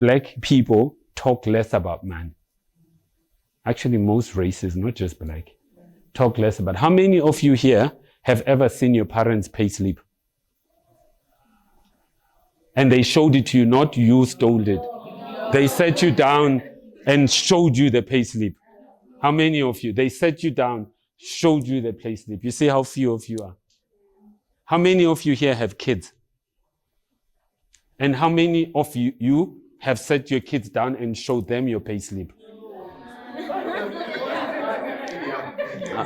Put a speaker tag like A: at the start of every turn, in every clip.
A: black people talk less about money. Actually, most races, not just black, talk less about. How many of you here have ever seen your parents' payslip? And they showed it to you, not you stole it. They sat you down and showed you the payslip. How many of you? They sat you down, showed you the payslip. You see how few of you are. How many of you here have kids? And how many of you have sat your kids down and showed them your payslip?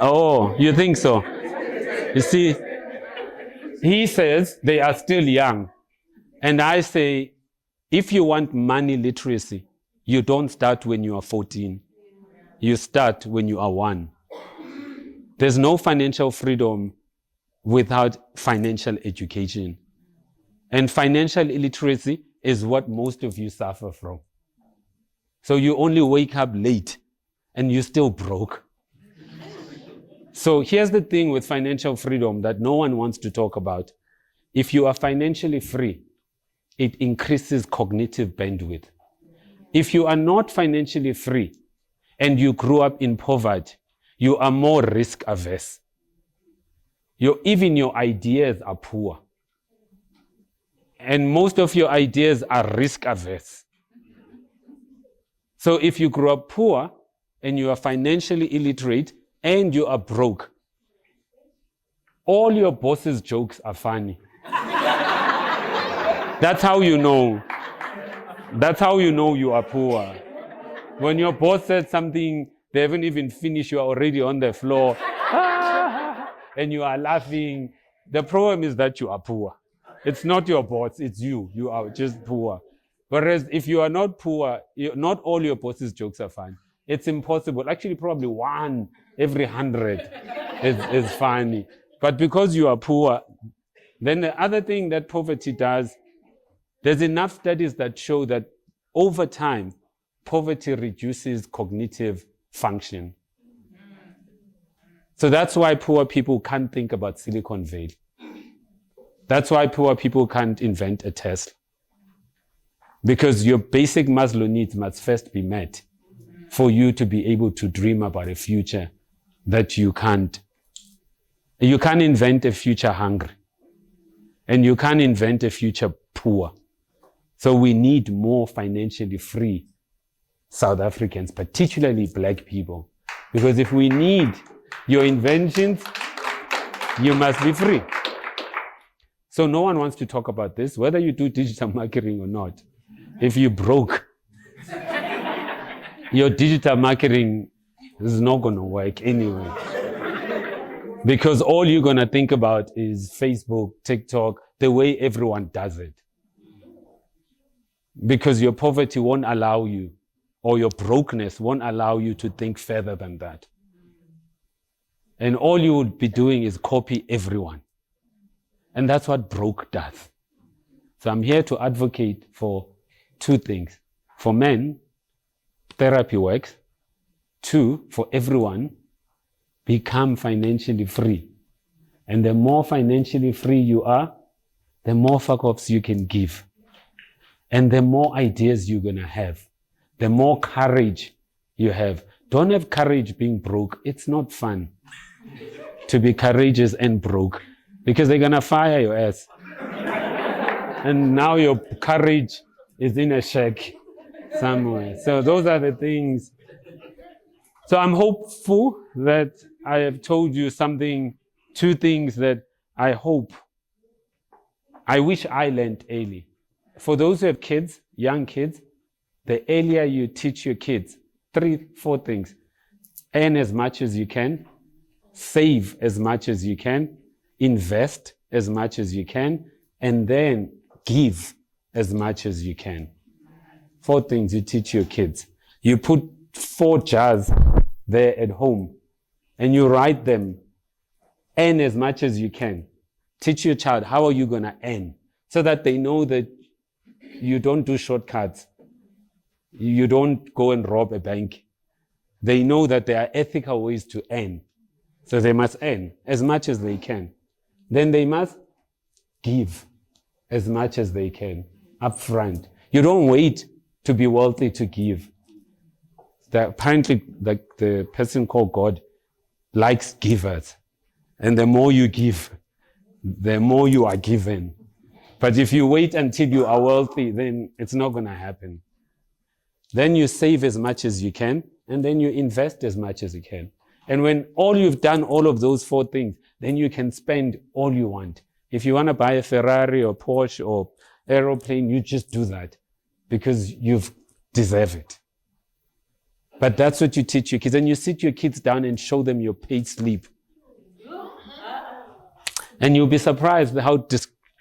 A: Oh, you think so? You see, he says they are still young. And I say, if you want money literacy, you don't start when you are 14. You start when you are 1. There's no financial freedom without financial education. And financial illiteracy is what most of you suffer from. So you only wake up late and you're still broke. So here's the thing with financial freedom that no one wants to talk about. If you are financially free, it increases cognitive bandwidth. If you are not financially free and you grew up in poverty, you are more risk averse. Even your ideas are poor. And most of your ideas are risk averse. So if you grew up poor and you are financially illiterate and you are broke, all your boss's jokes are funny. That's how you know. That's how you know you are poor. When your boss said something, they haven't even finished, you are already on the floor. And you are laughing. The problem is that you are poor. It's not your boss, it's you. You are just poor. Whereas if you are not poor, not all your boss's jokes are fun. It's impossible. Actually, probably 1 every 100 is funny. But because you are poor, then the other thing that poverty does, there's enough studies that show that over time, poverty reduces cognitive function. So that's why poor people can't think about Silicon Valley. That's why poor people can't invent a Tesla. Because your basic Maslow needs must first be met for you to be able to dream about a future that you can't. You can't invent a future hungry. And you can't invent a future poor. So we need more financially free South Africans, particularly black people. Because if we need your inventions, you must be free. So no one wants to talk about this, whether you do digital marketing or not. If you broke, your digital marketing is not going to work anyway. Because all you're going to think about is Facebook, TikTok, the way everyone does it. Because your poverty won't allow you, or your brokenness won't allow you to think further than that. And all you would be doing is copy everyone. And that's what broke does. So I'm here to advocate for 2 things. For men, therapy works. 2, for everyone, become financially free. And the more financially free you are, the more fuck-offs you can give. And the more ideas you're going to have. The more courage you have. Don't have courage being broke. It's not fun to be courageous and broke. Because they're going to fire your ass. And now your courage is in a shack somewhere. So those are the things. So I'm hopeful that I have told you 2 things that I wish I learned early. For those who have kids, young kids, the earlier you teach your kids 3, 4 things. Earn as much as you can, save as much as you can, invest as much as you can, and then give as much as you can. 4 things you teach your kids. You put 4 jars there at home and you write them, earn as much as you can. Teach your child, how are you going to earn? So that they know that you don't do shortcuts. You don't go and rob a bank. They know that there are ethical ways to earn. So they must earn as much as they can. Then they must give as much as they can up front. You don't wait to be wealthy to give. Apparently, the person called God likes givers. And the more you give, the more you are given. But if you wait until you are wealthy, then it's not going to happen. Then you save as much as you can, and then you invest as much as you can. And when you've done all of those 4 things, then you can spend all you want. If you want to buy a Ferrari or Porsche or aeroplane, you just do that because you deserve it. But that's what you teach your kids. And you sit your kids down and show them your paid sleep. And you'll be surprised how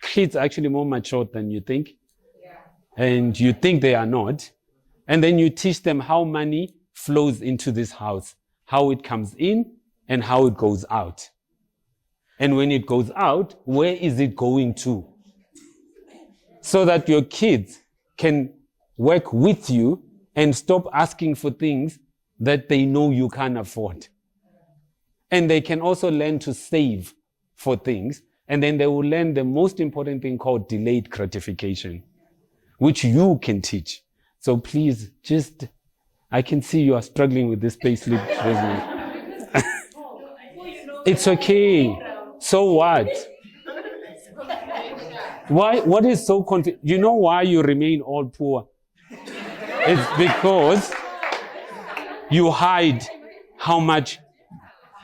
A: kids are actually more mature than you think. And you think they are not. And then you teach them how money flows into this house, how it comes in and how it goes out. And when it goes out, where is it going to? So that your kids can work with you and stop asking for things that they know you can't afford. And they can also learn to save for things. And then they will learn the most important thing called delayed gratification, which you can teach. So please, I can see you are struggling with this payslip business. It's okay. So what? What is so confusing? You know why you remain all poor? It's because you hide how much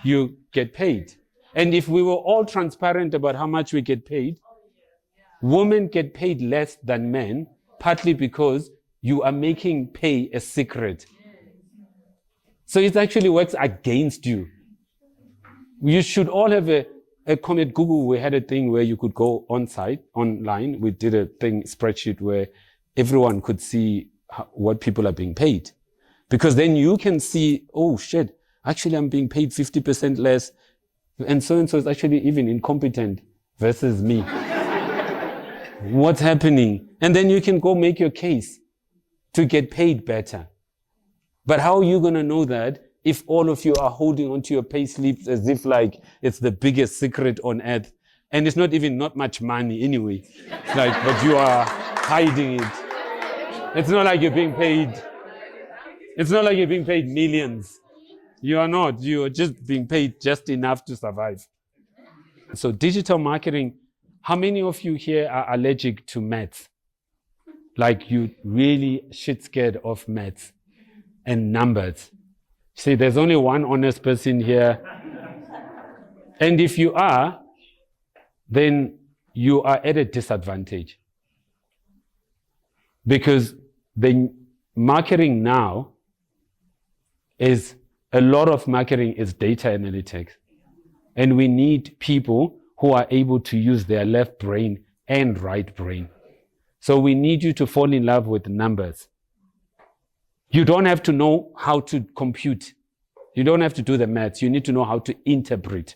A: you get paid. And if we were all transparent about how much we get paid, women get paid less than men, partly because you are making pay a secret. So it actually works against you. You should all have a comment. Google, we had a thing where you could go online. We did a spreadsheet where everyone could see what people are being paid. Because then you can see, oh shit, actually I'm being paid 50% less. And so is actually even incompetent versus me. What's happening? And then you can go make your case to get paid better. But how are you going to know that if all of you are holding onto your pay slips as if like it's the biggest secret on earth? And it's not much money anyway. But you are hiding it. It's not like you're being paid. It's not like you're being paid millions. You are not. You are just being paid just enough to survive. So digital marketing, how many of you here are allergic to maths? Like you really shit scared of maths and numbers. See, there's only one honest person here. And if you are, then you are at a disadvantage. Because the marketing now is, a lot of marketing is data analytics. And we need people who are able to use their left brain and right brain. So we need you to fall in love with numbers. You don't have to know how to compute. You don't have to do the maths. You need to know how to interpret.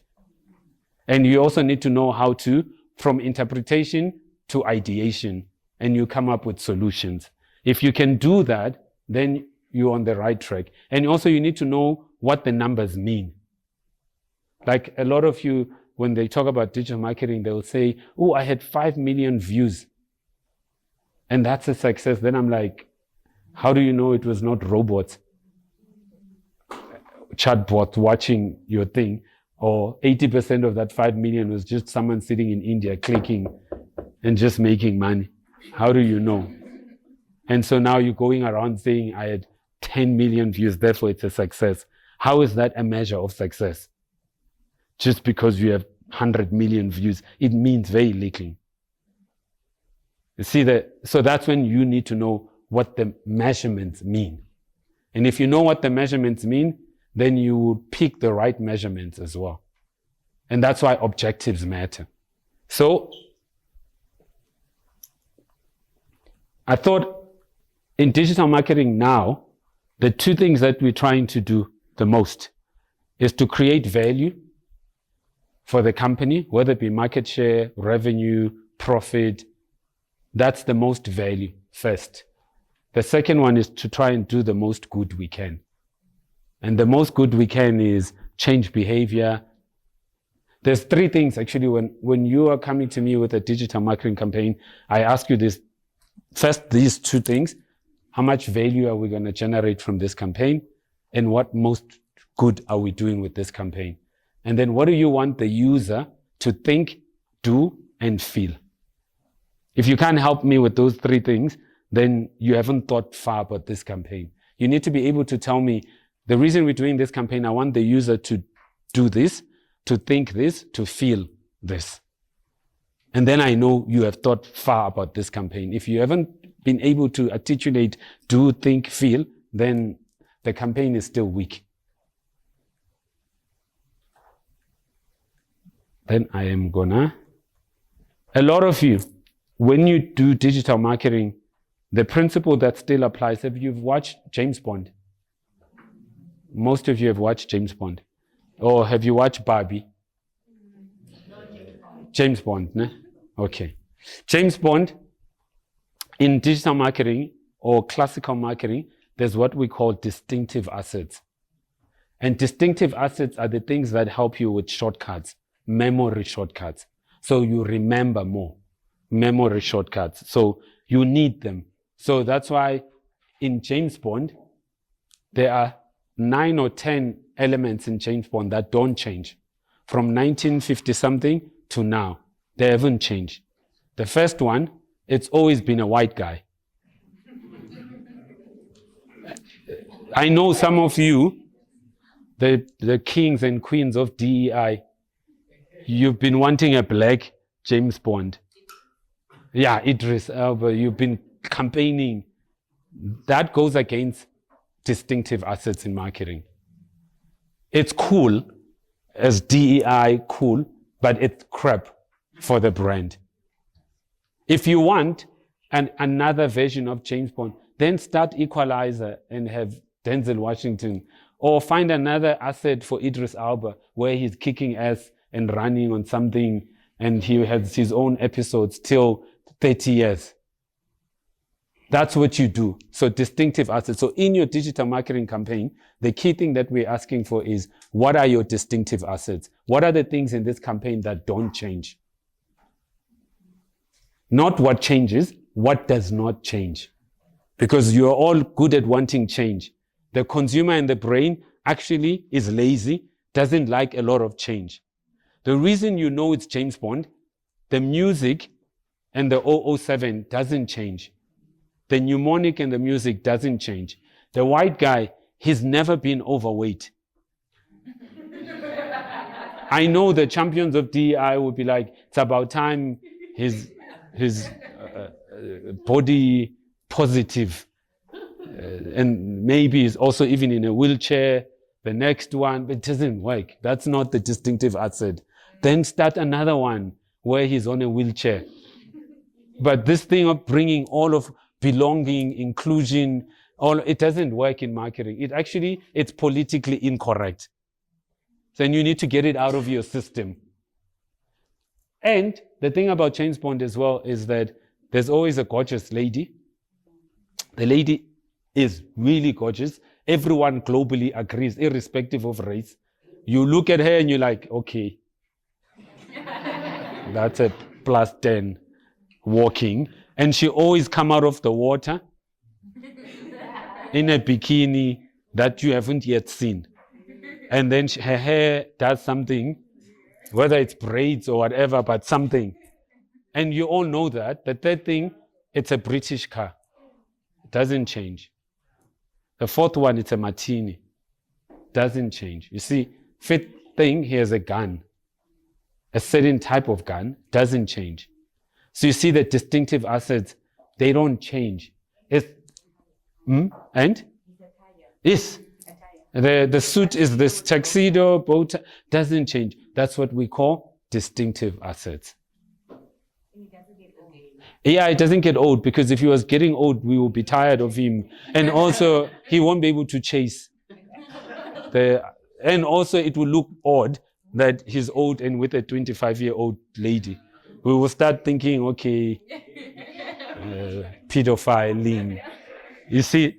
A: And you also need to know how to, from interpretation to ideation, and you come up with solutions. If you can do that, then you're on the right track. And also you need to know what the numbers mean. Like a lot of you, when they talk about digital marketing, they'll say, oh, I had 5 million views. And that's a success. Then I'm like, how do you know it was not robots, chatbots watching your thing? Or 80% of that 5 million was just someone sitting in India clicking and just making money. How do you know? And so now you're going around saying, I had 10 million views, therefore it's a success. How is that a measure of success? Just because you have 100 million views, it means very little. You see that? So that's when you need to know what the measurements mean. And if you know what the measurements mean, then you will pick the right measurements as well. And that's why objectives matter. So I thought in digital marketing now, the 2 things that we're trying to do the most is to create value for the company, whether it be market share, revenue, profit. That's the most value first. The second one is to try and do the most good we can. And the most good we can is change behavior. There's 3 things actually when you are coming to me with a digital marketing campaign, I ask you this. First, these 2 things. How much value are we going to generate from this campaign? And what most good are we doing with this campaign? And then what do you want the user to think, do, and feel? If you can't help me with those three things, then you haven't thought far about this campaign. You need to be able to tell me, the reason we're doing this campaign, I want the user to do this, to think this, to feel this. And then I know you have thought far about this campaign. If you haven't been able to articulate, do, think, feel, then the campaign is still weak. Then I am gonna, a lot of you, when you do digital marketing, the principle that still applies, if you've watched James Bond, most of you have watched James Bond. Or have you watched Barbie? James Bond, ne? Okay. James Bond, in digital marketing or classical marketing, there's what we call distinctive assets. And distinctive assets are the things that help you with shortcuts, memory shortcuts. So you remember more, memory shortcuts. So you need them. So that's why in James Bond, there are 9 or 10 elements in James Bond that don't change. From 1950 something to now, they haven't changed. The first one, it's always been a white guy. I know some of you, the kings and queens of DEI, you've been wanting a black James Bond. Yeah, Idris Elba, you've been campaigning. That goes against distinctive assets in marketing. It's cool as DEI cool, but it's crap for the brand. If you want another version of James Bond, then start Equalizer and have Denzel Washington, or find another asset for Idris Elba where he's kicking ass and running on something and he has his own episodes till 30 years. That's what you do. So distinctive assets. So in your digital marketing campaign, the key thing that we're asking for is, what are your distinctive assets? What are the things in this campaign that don't change? Not what changes, what does not change. Because you're all good at wanting change. The consumer and the brain actually is lazy, doesn't like a lot of change. The reason you know it's James Bond, the music and the 007 doesn't change. The mnemonic and the music doesn't change. The white guy, he's never been overweight. I know the champions of DEI would be like, it's about time his body positive. And maybe he's also even in a wheelchair, the next one, but it doesn't work. That's not the distinctive asset. Then start another one where he's on a wheelchair. But this thing of bringing all of belonging, inclusion, it doesn't work in marketing. It's politically incorrect. So you need to get it out of your system. And the thing about James Bond as well is that there's always a gorgeous lady. The lady is really gorgeous. Everyone globally agrees, irrespective of race. You look at her and you're like, okay, that's a +10 walking. And she always come out of the water in a bikini that you haven't yet seen. And then her hair does something, whether it's braids or whatever, but something. And you all know that. The third thing, it's a British car. It doesn't change. The fourth one, it's a martini. Doesn't change. You see, fifth thing, he has a gun. A certain type of gun doesn't change. So you see the distinctive assets, they don't change. And? Yes. The suit is this tuxedo, bow tie, doesn't change. That's what we call distinctive assets. Yeah, it doesn't get old, because if he was getting old, we will be tired of him. And also, he won't be able to chase. And also, it will look odd that he's old and with a 25-year-old lady. We will start thinking, okay, pedophiling. You see?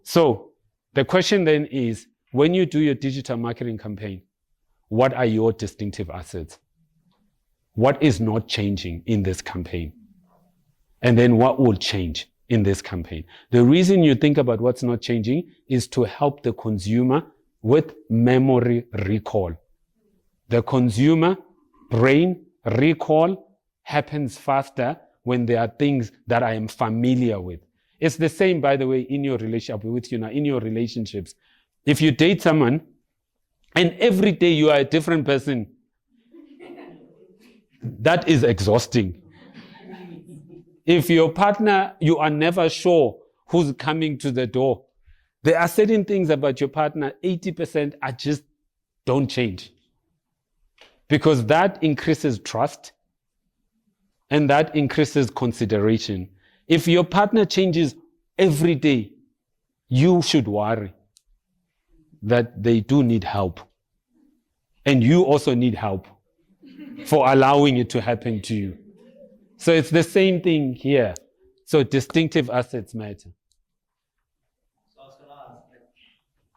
A: So, the question then is, when you do your digital marketing campaign, what are your distinctive assets? What is not changing in this campaign? And then what will change in this campaign. The reason you think about what's not changing is to help the consumer with memory recall. The consumer brain recall happens faster when there are things that I am familiar with. It's the same, by the way, in your relationship with you now, in your relationships. If you date someone and every day you are a different person, that is exhausting. If your partner, you are never sure who's coming to the door. There are certain things about your partner, 80% are just don't change. Because that increases trust and that increases consideration. If your partner changes every day, you should worry that they do need help. And you also need help for allowing it to happen to you. So it's the same thing here. So distinctive assets matter.
B: So I was going to ask,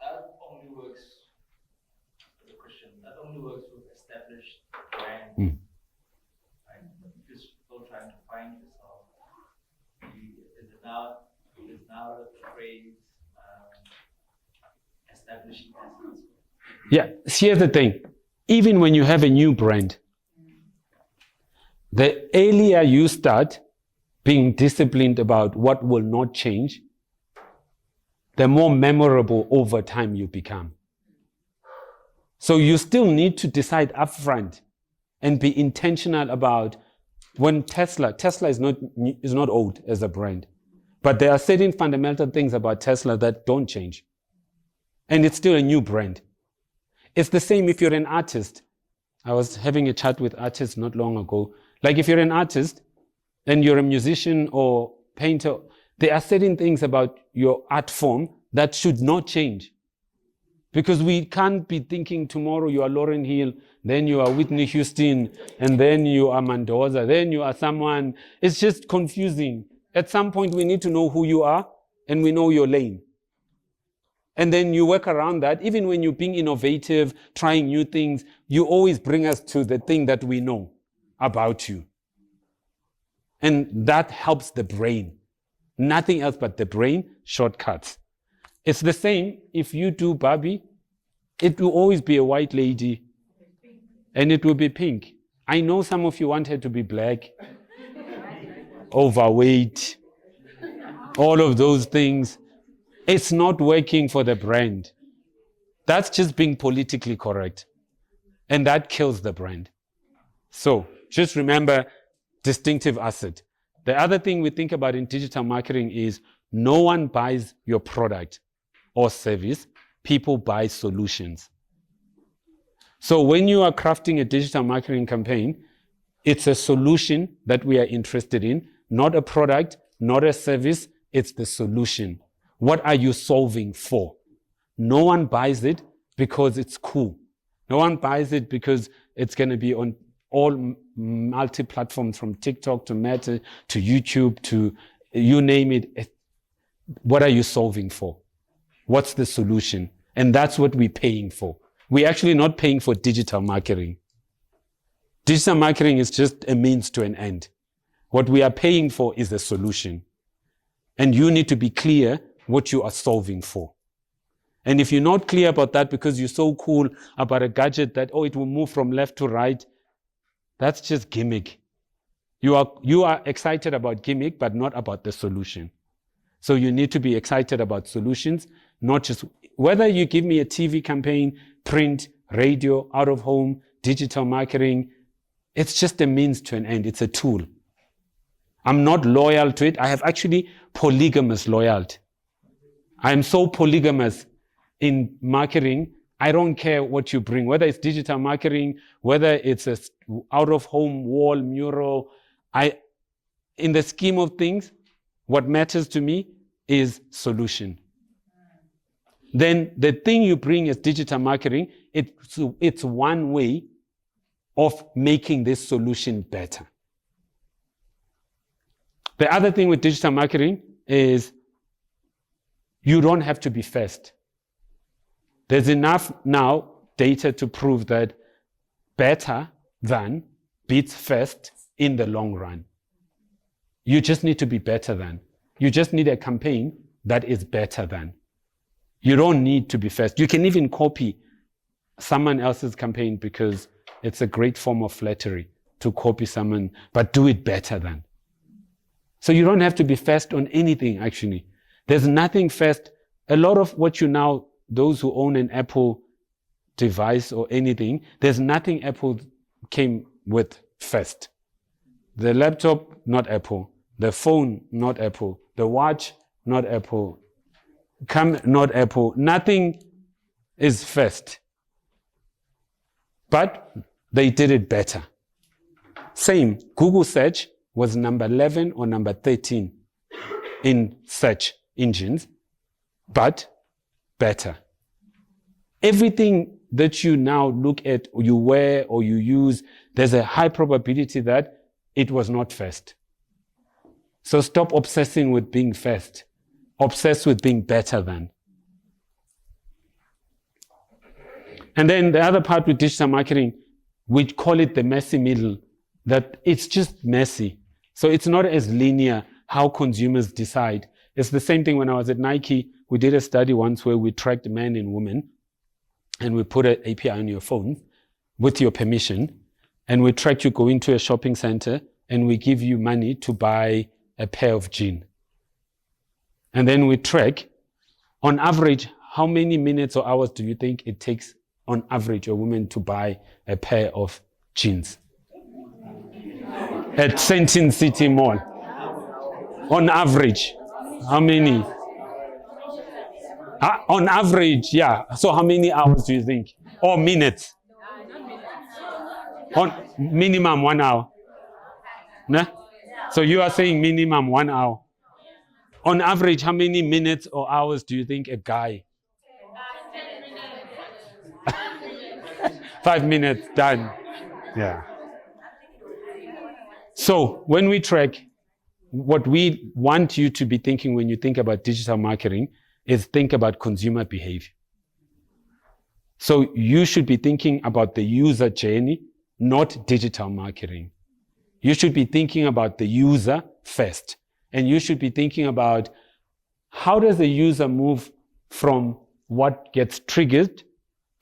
B: that only works, the question, that only works with established brands, right? But if you're still trying to find yourself, is now the phrase establishing assets?
A: Yeah, here's the thing. Even when you have a new brand, the earlier you start being disciplined about what will not change, the more memorable over time you become. So you still need to decide upfront and be intentional about when Tesla is not old as a brand, but there are certain fundamental things about Tesla that don't change. And it's still a new brand. It's the same if you're an artist. I was having a chat with artists not long ago. Like if you're an artist and you're a musician or painter, there are certain things about your art form that should not change. Because we can't be thinking tomorrow you are Lauryn Hill, then you are Whitney Houston, and then you are Mendoza, then you are someone. It's just confusing. At some point we need to know who you are and we know your lane. And then you work around that. Even when you're being innovative, trying new things, you always bring us to the thing that we know about you. And that helps the brain. Nothing else but the brain shortcuts. It's the same if you do Barbie, it will always be a white lady and it will be pink. I know some of you want her to be black, overweight, all of those things. It's not working for the brand. That's just being politically correct. And that kills the brand. So just remember, distinctive asset. The other thing we think about in digital marketing is no one buys your product or service. People buy solutions. So when you are crafting a digital marketing campaign, it's a solution that we are interested in, not a product, not a service. It's the solution. What are you solving for? No one buys it because it's cool. No one buys it because it's going to be on all multi-platforms from TikTok to Meta to YouTube to you name it. What are you solving for? What's the solution? And that's what we're paying for. We're actually not paying for digital marketing. Digital marketing is just a means to an end. What we are paying for is a solution. And you need to be clear what you are solving for. And if you're not clear about that because you're so cool about a gadget that, oh, it will move from left to right, that's just gimmick. You are excited about gimmick, but not about the solution. So you need to be excited about solutions, not just, whether you give me a TV campaign, print, radio, out of home, digital marketing, it's just a means to an end. It's a tool. I'm not loyal to it. I have actually polygamous loyalty. I'm so polygamous in marketing. I don't care what you bring, whether it's digital marketing, whether it's a out-of-home wall mural. In the scheme of things, what matters to me is solution. Then the thing you bring is digital marketing. It's one way of making this solution better. The other thing with digital marketing is you don't have to be first. There's enough now data to prove that better than beats first in the long run. You just need to be better than. You just need a campaign that is better than. You don't need to be first. You can even copy someone else's campaign because it's a great form of flattery to copy someone, but do it better than. So you don't have to be first on anything, actually. There's nothing first. A lot of what you now, those who own an Apple device or anything, there's nothing Apple came with first. The laptop, not Apple. The phone, not Apple. The watch, not Apple. Not Apple. Nothing is first. But they did it better. Same, Google search was number 11 or number 13 in search engines, but better. Everything that you now look at, or you wear, or you use, there's a high probability that it was not first. So stop obsessing with being first. Obsess with being better than. And then the other part with digital marketing, we call it the messy middle, that it's just messy. So it's not as linear how consumers decide. It's the same thing when I was at Nike. We did a study once where we tracked men and women, and we put an API on your phone with your permission, and we track you go into a shopping center, and we give you money to buy a pair of jeans. And then we track, on average, how many minutes or hours do you think it takes on average a woman to buy a pair of jeans at Sentin City Mall? On average, how many? On average, yeah. So how many hours do you think? Or minutes? On minimum 1 hour. Nah? So you are saying minimum 1 hour. On average, how many minutes or hours do you think a guy? 5 minutes, done. Yeah. So when we track, what we want you to be thinking when you think about digital marketing is think about consumer behavior. So you should be thinking about the user journey, not digital marketing. You should be thinking about the user first. And you should be thinking about how does the user move from what gets triggered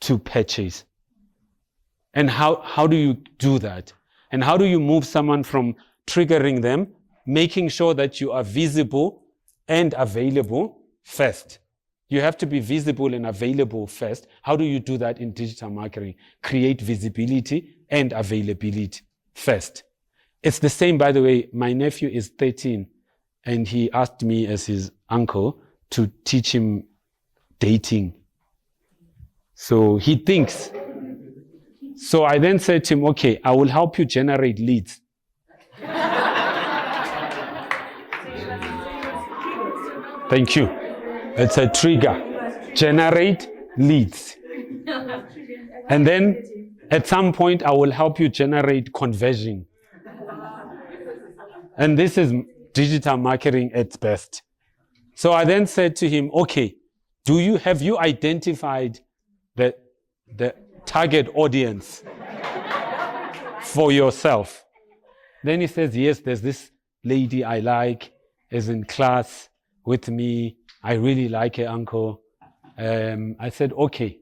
A: to purchase? And how do you do that? And how do you move someone from triggering them, making sure that you are visible and available first? You have to be visible and available first. How do you do that in digital marketing? Create visibility and availability first. It's the same, by the way. My nephew is 13, and he asked me as his uncle to teach him dating. So he thinks. So I then said to him, okay, I will help you generate leads. Thank you. It's a trigger. Generate leads. And then at some point, I will help you generate conversion. And this is digital marketing at its best. So I then said to him, okay, have you identified the target audience for yourself? Then he says, yes, there's this lady I like, is in class with me. I really like her, uncle. I said, okay.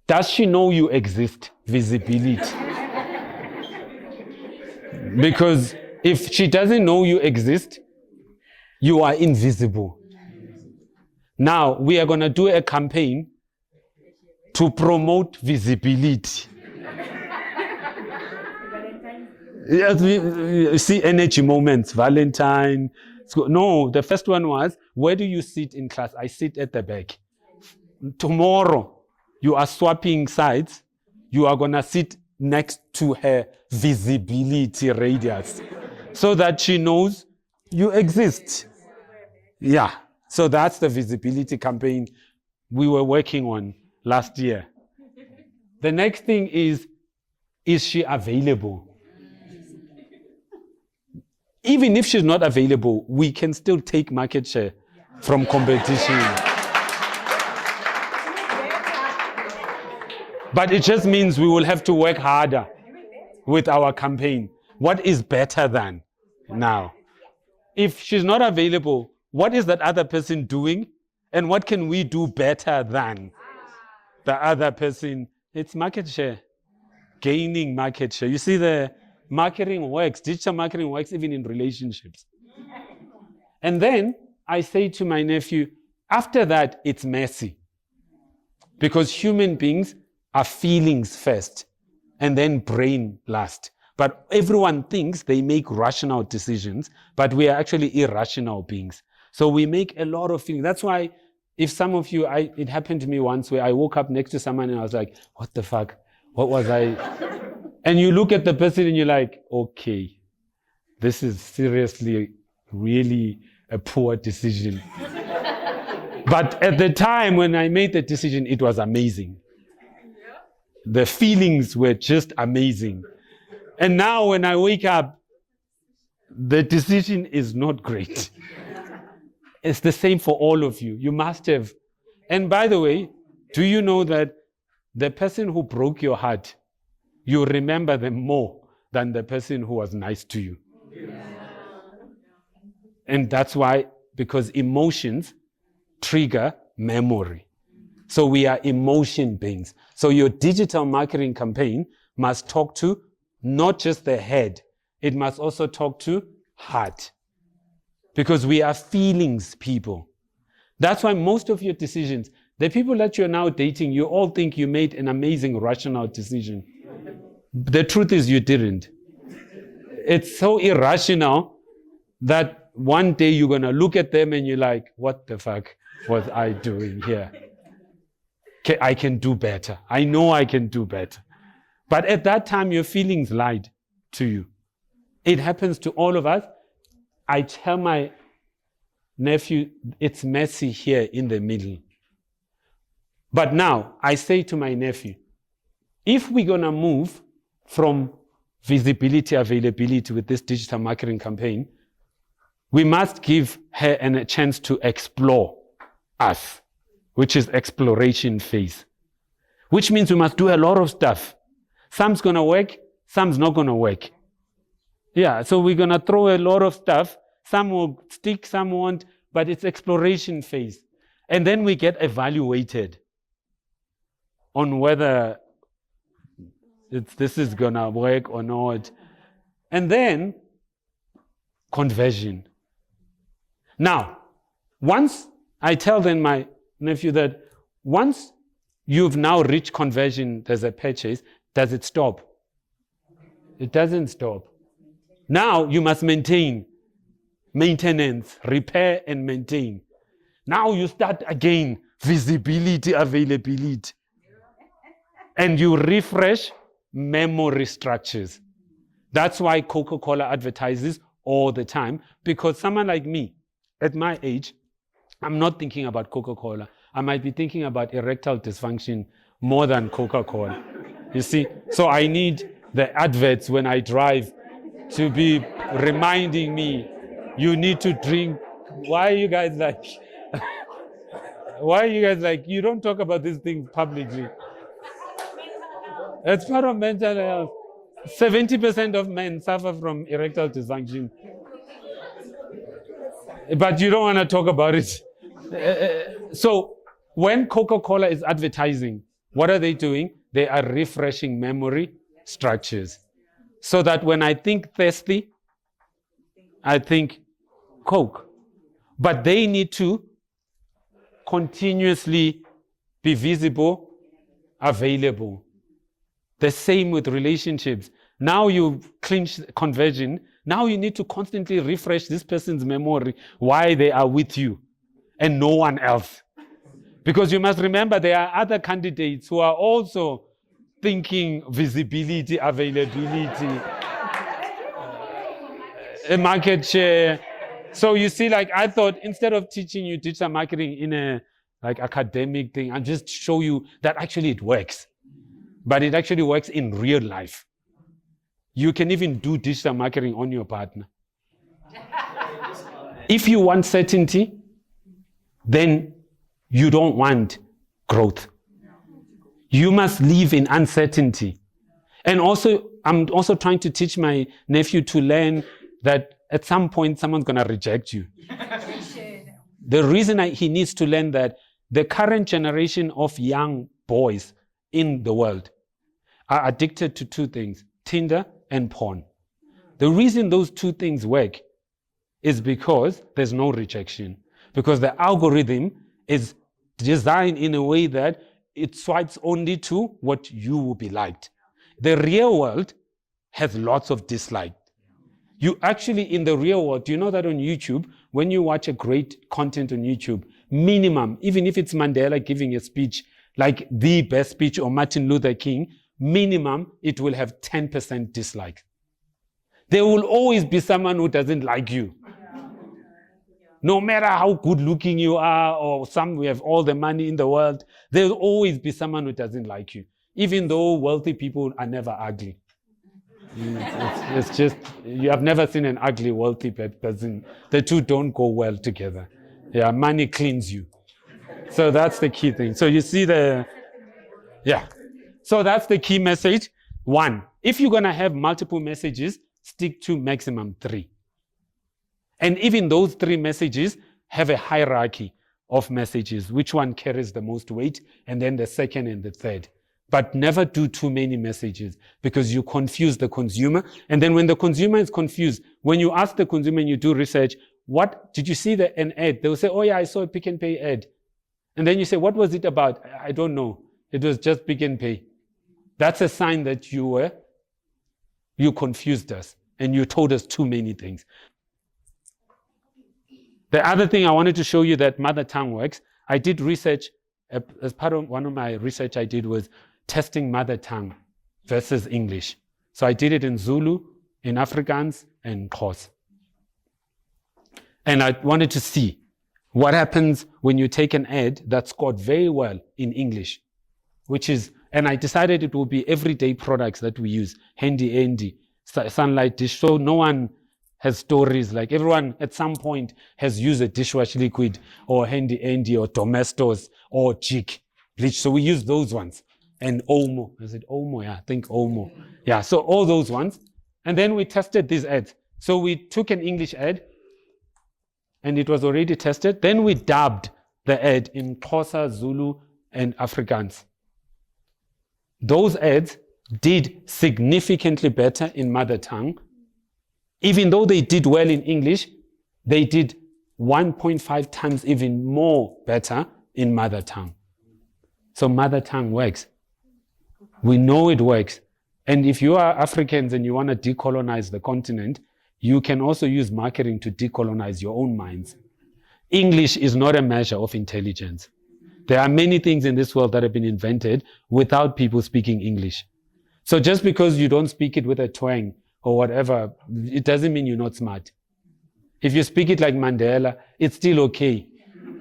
A: Does she know you exist? Visibility. Because if she doesn't know you exist, you are invisible. Now, we are going to do a campaign to promote visibility. Yes, we see energy moments, Valentine. No, the first one was, where do you sit in class? I sit at the back. Tomorrow, you are swapping sides. You are going to sit next to her visibility radius so that she knows you exist. Yeah, so that's the visibility campaign we were working on last year. The next thing is she available? Even if she's not available, we can still take market share from competition. But it just means we will have to work harder with our campaign. What is better than now? if she's not available, what is that other person doing? And what can we do better than the other person? It's market share, gaining market share. You see, the marketing works, digital marketing works even in relationships. And then I say to my nephew, after that, it's messy. Because human beings are feelings first and then brain last. But everyone thinks they make rational decisions, but we are actually irrational beings. So we make a lot of feelings. That's why if some of you, it happened to me once where I woke up next to someone and I was like, what the fuck? What was I? And you look at the person and you're like, okay, this is seriously really a poor decision. But at the time when I made the decision, it was amazing. The feelings were just amazing. And now when I wake up, the decision is not great. It's the same for all of you. You must have. And by the way, do you know that the person who broke your heart, you remember them more than the person who was nice to you? Yeah. And that's why, because emotions trigger memory. So we are emotion beings. So your digital marketing campaign must talk to not just the head, it must also talk to heart. Because we are feelings people. That's why most of your decisions, the people that you're now dating, you all think you made an amazing rational decision. The truth is you didn't. It's so irrational that one day you're going to look at them and you're like, what the fuck was I doing here? I can do better. I know I can do better. But at that time, your feelings lied to you. It happens to all of us. I tell my nephew, it's messy here in the middle. But now, I say to my nephew, if we're going to move from visibility, availability with this digital marketing campaign, we must give her a chance to explore us, which is exploration phase. Which means we must do a lot of stuff. Some's going to work, some's not going to work. Yeah, so we're going to throw a lot of stuff. Some will stick, some won't, but it's exploration phase. And then we get evaluated on whether this is going to work or not. And then conversion. Now, once I tell then my nephew that once you've now reached conversion, there's a purchase, does it stop? It doesn't stop. Now you must maintain. Maintenance, repair and maintain. Now you start again, visibility, availability. And you refresh memory structures. That's why Coca-Cola advertises all the time, because someone like me, at my age, I'm not thinking about Coca-Cola. I might be thinking about erectile dysfunction more than Coca-Cola. You see? So I need the adverts when I drive to be reminding me, you need to drink. Why are you guys like, you don't talk about these things publicly? It's part of mental health. 70% of men suffer from erectile dysfunction. But you don't want to talk about it. So when Coca-Cola is advertising, what are they doing? They are refreshing memory structures. So that when I think thirsty, I think Coke. But they need to continuously be visible, available. The same with relationships. Now you've clinched conversion. Now you need to constantly refresh this person's memory, why they are with you and no one else. Because you must remember there are other candidates who are also thinking visibility, availability, market share. So you see, like I thought, instead of teaching you digital marketing in a like academic thing, I'll just show you that actually it works. But it actually works in real life. You can even do digital marketing on your partner. If you want certainty, then you don't want growth. You must live in uncertainty. And also, I'm also trying to teach my nephew to learn that at some point someone's going to reject you. The reason he needs to learn that the current generation of young boys in the world are addicted to two things, Tinder and porn. The reason those two things work is because there's no rejection. Because the algorithm is designed in a way that it swipes only to what you will be liked. The real world has lots of dislike. You actually, in the real world, do you know that on YouTube, when you watch a great content on YouTube, minimum, even if it's Mandela giving a speech, like the best speech, or Martin Luther King, minimum, it will have 10% dislike. There will always be someone who doesn't like you. No matter how good looking you are, or we have all the money in the world, there'll always be someone who doesn't like you. Even though wealthy people are never ugly. It's just, you have never seen an ugly, wealthy person. The two don't go well together. Yeah, money cleans you. So that's the key thing. So you see so that's the key message. 1, if you're going to have multiple messages, stick to maximum 3. And even those 3 messages have a hierarchy of messages. Which one carries the most weight? And then the second and the third. But never do too many messages, because you confuse the consumer. And then when the consumer is confused, when you ask the consumer and you do research, what did you see an ad? They'll say, oh yeah, I saw a Pick and Pay ad. And then you say, what was it about? I don't know. It was just Pick and Pay. That's a sign that you confused us and you told us too many things. The other thing I wanted to show you that mother tongue works, I did research, as part of one of my research I did was testing mother tongue versus English. So I did it in Zulu, in Afrikaans, and Xhosa. And I wanted to see what happens when you take an ad that scored very well in English, and I decided it will be everyday products that we use, handy, sunlight dish, so no one has stories, like everyone at some point has used a dishwash liquid or handy or Domestos or Jik bleach. So we use those ones. And Omo, is it Omo? Yeah, I think Omo. Yeah, so all those ones. And then we tested these ads. So we took an English ad and it was already tested. Then we dubbed the ad in Xhosa, Zulu, and Afrikaans. Those ads did significantly better in mother tongue. Even though they did well in English, they did 1.5 times even more better in mother tongue. So mother tongue works. We know it works. And if you are Africans and you want to decolonize the continent, you can also use marketing to decolonize your own minds. English is not a measure of intelligence. There are many things in this world that have been invented without people speaking English. So just because you don't speak it with a twang or whatever, it doesn't mean you're not smart. If you speak it like Mandela, it's still okay.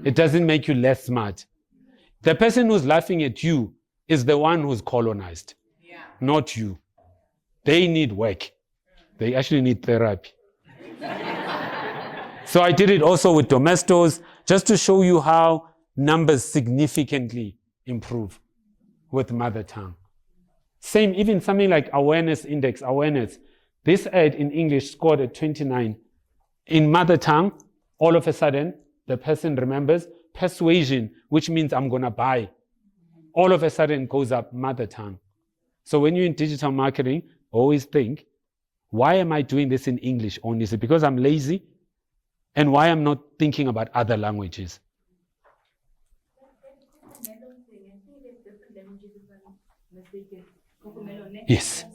A: It doesn't make you less smart. The person who's laughing at you is the one who's colonized, not you. They need work. They actually need therapy. So I did it also with Domestos, just to show you how numbers significantly improve with mother tongue. Same, even something like awareness index, awareness. This ad in English scored at 29. In mother tongue, all of a sudden, the person remembers persuasion, which means I'm going to buy. All of a sudden goes up mother tongue. So when you're in digital marketing, always think, why am I doing this in English only? Is it because I'm lazy? And why I'm not thinking about other languages? Yes.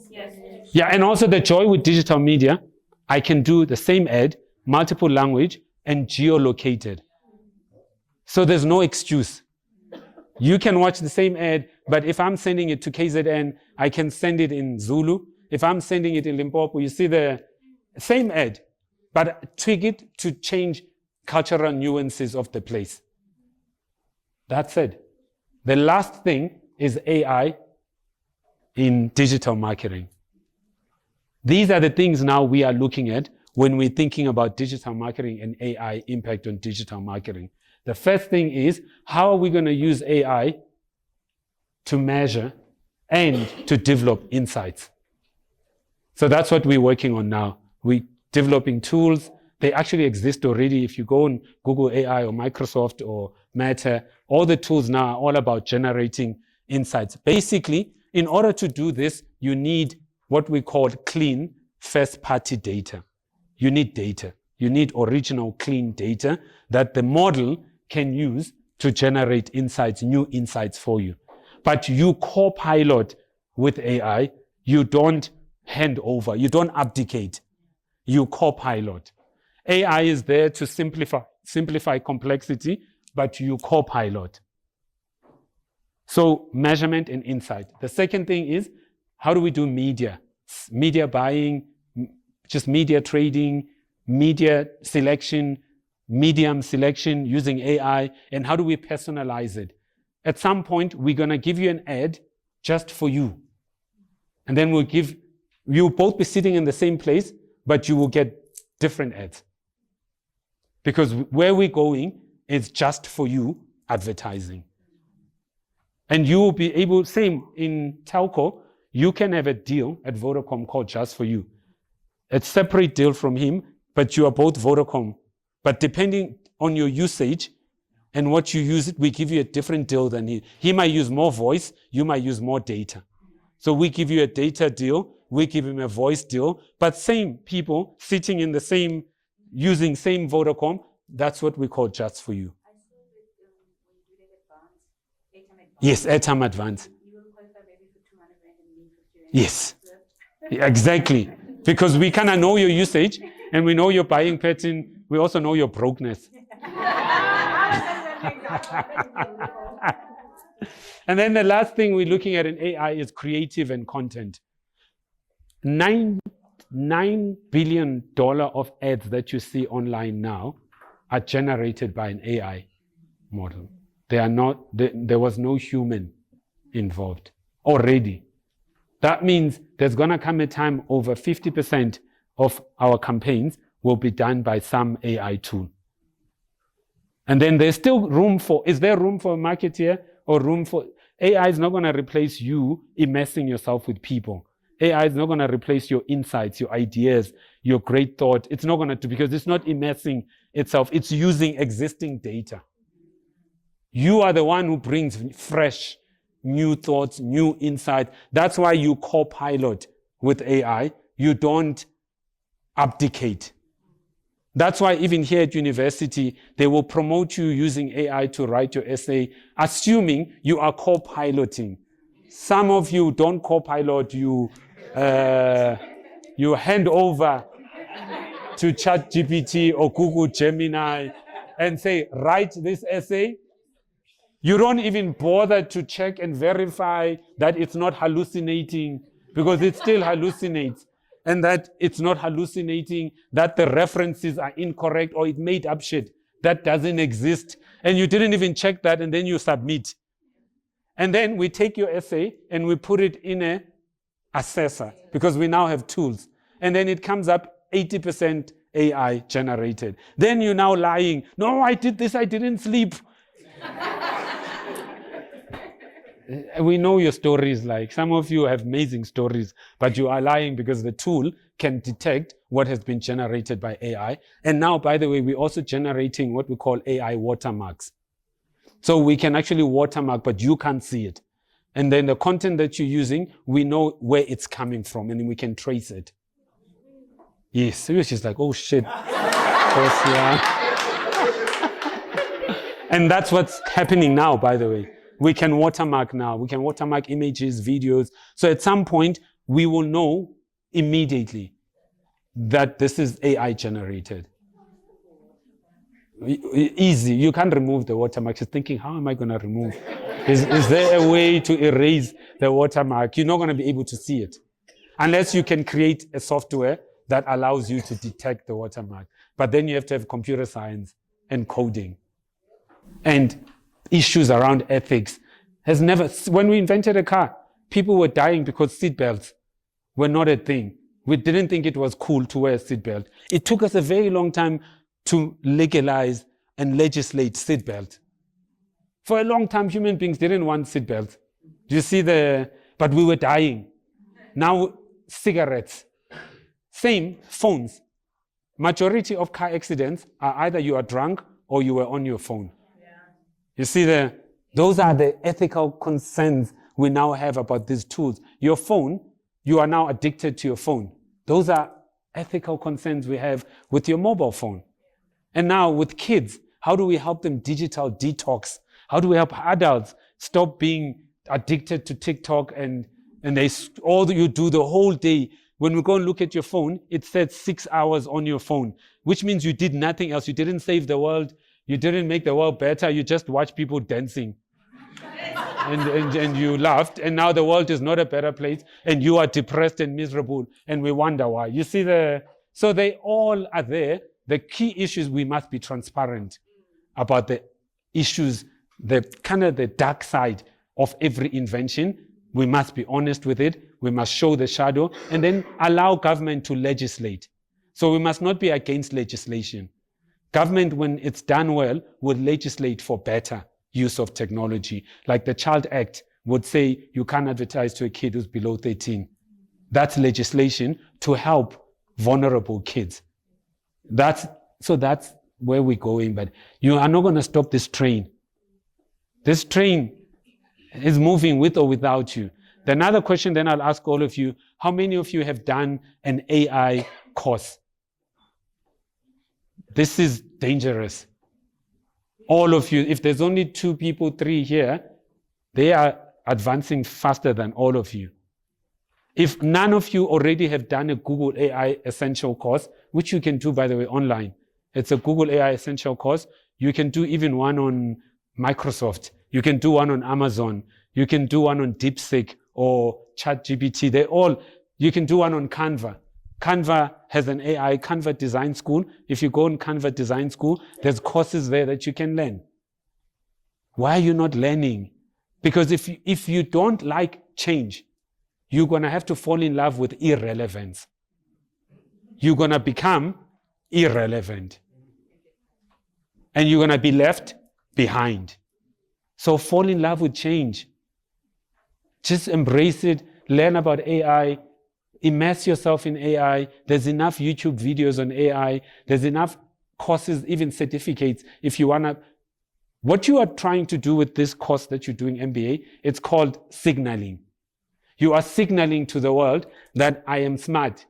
A: Yeah, and also the joy with digital media, I can do the same ad, multiple language, and geolocated. So there's no excuse. You can watch the same ad, but if I'm sending it to KZN, I can send it in Zulu. If I'm sending it in Limpopo, you see the same ad, but tweak it to change cultural nuances of the place. That's it. The last thing is AI in digital marketing. These are the things now we are looking at when we're thinking about digital marketing and AI impact on digital marketing. The first thing is, how are we going to use AI to measure and to develop insights? So that's what we're working on now. We're developing tools. They actually exist already. If you go on Google AI or Microsoft or Meta, all the tools now are all about generating insights. Basically, in order to do this, you need what we call clean first-party data. You need data. You need original clean data that the model can use to generate insights, new insights for you. But you co-pilot with AI, you don't hand over, you don't abdicate, you co-pilot. AI is there to simplify complexity, but you co-pilot. So measurement and insight. The second thing is, how do we do media? Media buying, just media trading, media selection, medium selection using AI, and how do we personalize it? At some point, we're going to give you an ad just for you. And then you'll both be sitting in the same place, but you will get different ads. Because where we're going is just for you advertising. And you will be able, same in telco, you can have a deal at Vodacom called Just For You. It's a separate deal from him, but you are both Vodacom. But depending on your usage and what you use it, we give you a different deal than he. He might use more voice, you might use more data. So we give you a data deal, we give him a voice deal, but same people sitting in the same, using same Vodacom, that's what we call Just For You.
C: I saw that when you do that advance, airtime advance.
A: Yes, airtime advance.
C: You will qualify maybe for 200 rand and me 50 rand.
A: Yes, exactly. Because we kind of know your usage and we know your buying pattern. We also know your brokenness. And then the last thing we're looking at in AI is creative and content. $9 billion of ads that you see online now are generated by an AI model. They are not, there was no human involved already. That means there's going to come a time over 50% of our campaigns will be done by some AI tool. And then there's still room for, is there room for a marketeer or room for, AI is not going to replace you immersing yourself with people. AI is not going to replace your insights, your ideas, your great thought. It's not going to, because it's not immersing itself. It's using existing data. You are the one who brings fresh, new thoughts, new insight. That's why you co-pilot with AI. You don't abdicate. That's why even here at university, they will promote you using AI to write your essay, assuming you are co-piloting. Some of you don't co-pilot, you hand over to ChatGPT or Google Gemini and say, write this essay. You don't even bother to check and verify that it's not hallucinating, because it still hallucinates. And that it's not hallucinating, that the references are incorrect or it made up shit. That doesn't exist. And you didn't even check that, and then you submit. And then we take your essay and we put it in a assessor, because we now have tools. And then it comes up 80% AI generated. Then you're now lying. No, I did this, I didn't sleep. We know your stories, like some of you have amazing stories, but you are lying because the tool can detect what has been generated by AI. And now, by the way, we're also generating what we call AI watermarks. So we can actually watermark, but you can't see it. And then the content that you're using, we know where it's coming from, and we can trace it. Yes, so she's like, oh shit. And that's what's happening now, by the way. We can watermark now. We can watermark images, videos. So at some point, we will know immediately that this is AI generated. Easy. You can't remove the watermark. Just thinking, how am I going to remove? Is there a way to erase the watermark? You're not going to be able to see it unless you can create a software that allows you to detect the watermark. But then you have to have computer science and coding. And issues around ethics has never, when we invented a car, people were dying because seatbelts were not a thing. We didn't think it was cool to wear a seatbelt. It took us a very long time to legalize and legislate seatbelt. For a long time, human beings didn't want seatbelts. Do you see but we were dying. Now, cigarettes. Same, phones. majority of car accidents are either you are drunk or you were on your phone. You see, those are the ethical concerns we now have about these tools. Your phone, you are now addicted to your phone. Those are ethical concerns we have with your mobile phone. And now with kids, how do we help them digital detox? How do we help adults stop being addicted to TikTok and all you do the whole day? When we go and look at your phone, it says 6 hours on your phone, which means you did nothing else. You didn't save the world. You didn't make the world better. You just watched people dancing. and you laughed. And now the world is not a better place. And you are depressed and miserable. And we wonder why. You see, so they all are there. The key issues, we must be transparent about the issues, the kind of the dark side of every invention. We must be honest with it. We must show the shadow and then allow government to legislate. So we must not be against legislation. Government, when it's done well, would legislate for better use of technology. Like the Child Act would say you can't advertise to a kid who's below 13. That's legislation to help vulnerable kids. That's where we're going, but you are not going to stop this train. This train is moving with or without you. Another question then I'll ask all of you, how many of you have done an AI course? This is dangerous. All of you, if there's only 2 people, 3 here, they are advancing faster than all of you. If none of you already have done a Google AI Essential course, which you can do, by the way, online. It's a Google AI Essential course. You can do even one on Microsoft. You can do one on Amazon. You can do one on DeepSeek or ChatGPT. You can do one on Canva. Canva has an AI, Canva Design School. If you go on Canva Design School, there's courses there that you can learn. Why are you not learning? Because if you don't like change, you're going to have to fall in love with irrelevance. You're going to become irrelevant. And you're going to be left behind. So fall in love with change. Just embrace it. Learn about AI. Immerse yourself in AI. There's enough YouTube videos on AI. There's enough courses, even certificates. If you want to, what you are trying to do with this course that you're doing MBA, it's called signaling. You are signaling to the world that I am smart.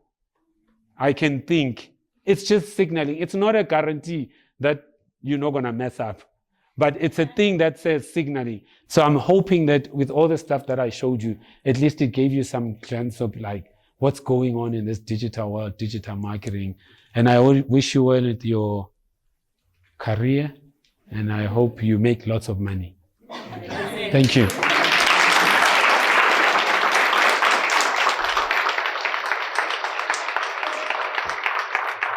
A: I can think. It's just signaling. It's not a guarantee that you're not going to mess up. But it's a thing that says signaling. So I'm hoping that with all the stuff that I showed you, at least it gave you some sense of like what's going on in this digital world, digital marketing. And I wish you well with your career. And I hope you make lots of money. Thank you.